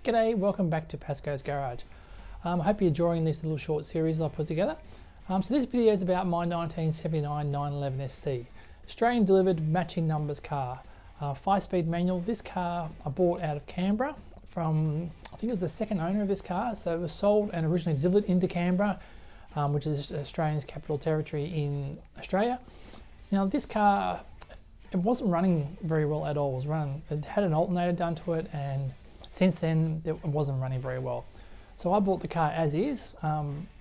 G'day, welcome back to Pasco's Garage. I hope you're enjoying this little short series I've put together. So this video is about my 1979 911 SC, Australian delivered matching numbers car. 5-speed manual. This car I bought out of Canberra from, I think it was the second owner of this car. So it was sold and originally delivered into Canberra, which is Australia's capital territory in Australia. Now this car, it wasn't running very well at all. It had an alternator done to it, and since then it wasn't running very well. So I bought the car as is,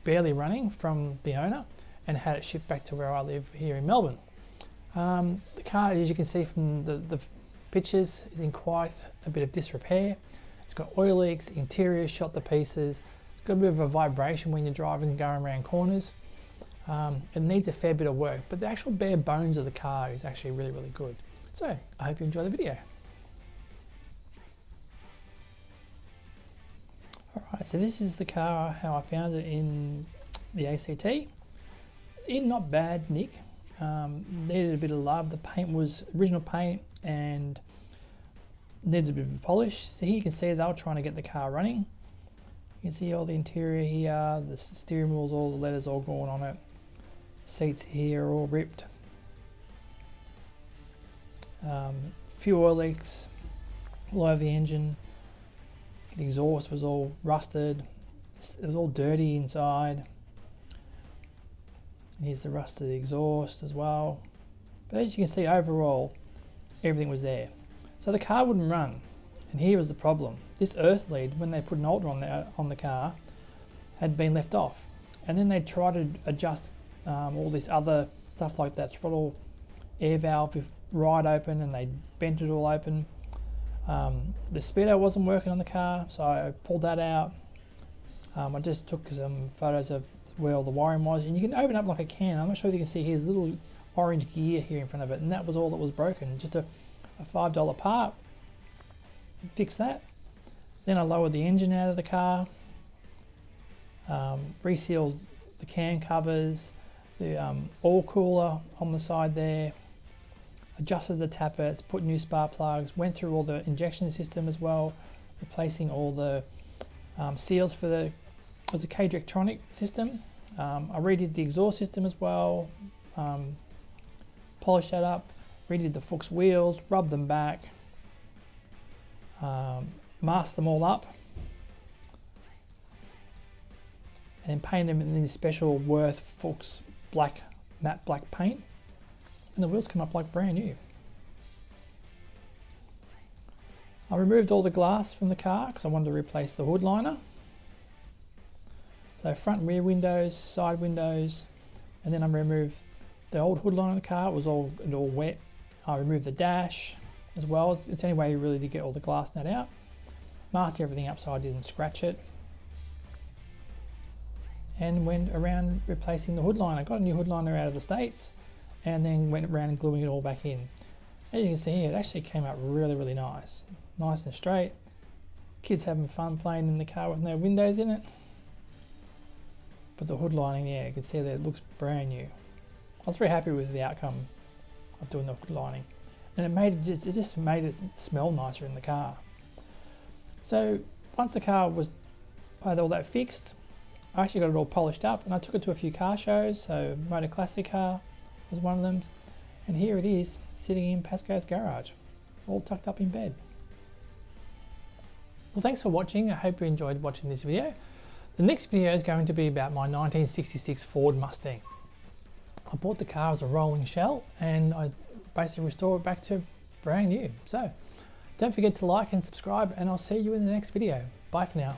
barely running, from the owner, and had it shipped back to where I live here in Melbourne. The car, as you can see from the pictures, is in quite a bit of disrepair. It's got oil leaks, interior shot to pieces. It's got a bit of a vibration when you're driving and going around corners. It needs a fair bit of work, but the actual bare bones of the car is actually really, really good. So I hope you enjoy the video. Alright, so this is the car, how I found it in the ACT. It's in not bad nick. Needed a bit of love. The paint was original paint and needed a bit of a polish. So here you can see they were trying to get the car running. You can see all the interior here, the steering wheels, all the letters all gone on it. Seats here are all ripped. Few oil leaks all over the engine. The exhaust was all rusted. It was all dirty inside. Here's the rust of the exhaust as well. But as you can see, overall, everything was there. So the car wouldn't run. And here was the problem. This earth lead, when they put an alternator on the car, had been left off. And then they tried to adjust all this other stuff like that throttle air valve right open, and they bent it all open. The speedo wasn't working on the car, so I pulled that out. I just took some photos of where all the wiring was, and you can open up like a can. I'm not sure if you can see here's a little orange gear here in front of it, and that was all that was broken. Just a $5 part. Fix that. Then I lowered the engine out of the car, resealed the can covers, the oil cooler on the side there, adjusted the tappets, put new spark plugs, went through all the injection system as well, replacing all the seals for it was a K-Drectronic system. I redid the exhaust system as well, polished that up, redid the Fuchs wheels, rubbed them back, masked them all up, and then painted them in this special Worth Fuchs matte black paint. And the wheels come up like brand new. I removed all the glass from the car because I wanted to replace the hood liner. So front and rear windows, side windows, and then I removed the old hood liner of the car. It was all wet. I removed the dash as well. It's the only way really to get all the glass nut out. Masked everything up so I didn't scratch it. And went around replacing the hood liner. Got a new hood liner out of the States, and then went around and gluing it all back in. As you can see here, it actually came out really, really nice. Nice and straight. Kids having fun playing in the car with no windows in it. But the hood lining, yeah, you can see that it looks brand new. I was very happy with the outcome of doing the hood lining. And it just made it smell nicer in the car. So once the car I had all that fixed, I actually got it all polished up, and I took it to a few car shows. So Motor Classic car was one of them, and here it is sitting in Pasco's garage, all tucked up in bed. Well, thanks for watching. I hope you enjoyed watching this video. The next video is going to be about my 1966 Ford Mustang. I bought the car as a rolling shell, and I basically restored it back to brand new. So don't forget to like and subscribe, and I'll see you in the next video. Bye for now.